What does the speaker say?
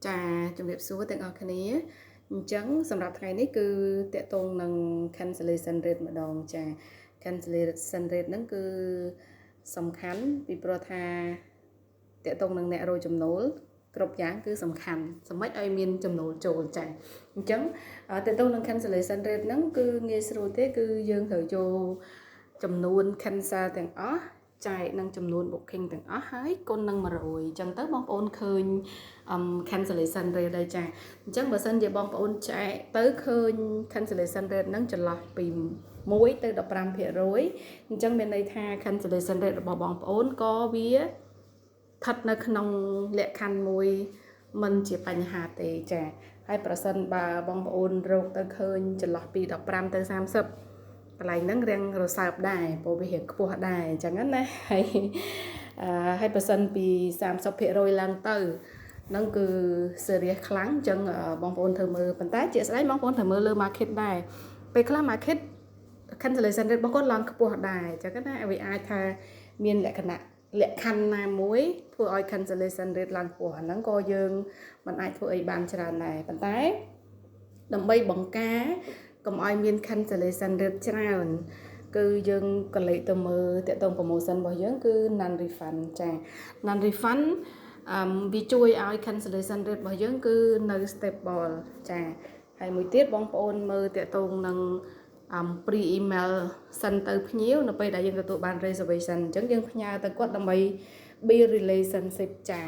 ចាជំរាបសួរទាំងអស់គ្នាអញ្ចឹងសម្រាប់ថ្ងៃនេះគឺតកតងនឹង cancellation rate ម្ដងចា cancellation rate ហ្នឹងគឺសំខាន់ពីព្រោះថាតកតងនឹងអ្នករកចំណូលគ្រប់យ៉ាងគឺសំខាន់សម្រាប់ឲ្យមានចំណូលចូលចាអញ្ចឹងតកតងនឹង cancellation rate ហ្នឹងគឺងាយស្រួលទេគឺយើងត្រូវយកចំនួន cancel ទាំងអស់ចែកនឹងចំនួន booking ទាំងអស់ហើយគុណនឹង100អញ្ចឹងទៅបងប្អូនឃើញcancellation rate ដែរចាអញ្ចឹងបើសិនជាបងប្អូនចែកទៅឃើញ cancellation rate ហ្នឹងចន្លោះពី1ទៅ15%អញ្ចឹងមានន័យថា cancellation rate របស់បងប្អូនក៏វាស្ថិតនៅក្នុងលក្ខខណ្ឌមួយមិនជាបញ្ហាទេចាហើយប្រសិនបើបងប្អូនរកទៅឃើញចន្លោះពី15ទៅ30កន្លែងហ្នឹងរៀងរសើបដែរព្រោះវារៀងខ្ពស់ដែរអញ្ចឹងណាហើយបើសិនពី30%ឡើងទៅហ្នឹងគឺ serious ខ្លាំងអញ្ចឹងបងប្អូនធ្វើមើលប៉ុន្តែជាក់ស្ដែងបងប្អូនធ្វើមើលលើ market ដែរពេលខ្លះ market cancellation rate របស់គាត់ឡើងខ្ពស់ដែរអញ្ចឹងណាវាអាចថាមានលក្ខខណ្ឌណាមួយធ្វើឲ្យ cancellation rate ឡើងខ្ពស់អាហ្នឹងក៏យើងមិនអាចធ្វើអីបានច្រើនដែរប៉ុន្តែដើម្បីបង្ការកុំឲ្យមាន cancellation rate ច្រើនគឺយើងក៏លេខទៅមើលតកតង promotion របស់យើងគឺ non refund ចា non refund វាជួយឲ្យ cancellation rate របស់យើងគឺនៅ stable ចាហើយមួយទៀតបងប្អូនមើលតកតងនឹងpre email សិនទៅភ្ញៀវនៅពេលដែលយើងទទួលបាន reservation អញ្ចឹងយើងផ្ញើទៅគាត់ដើម្បី build relationship ចា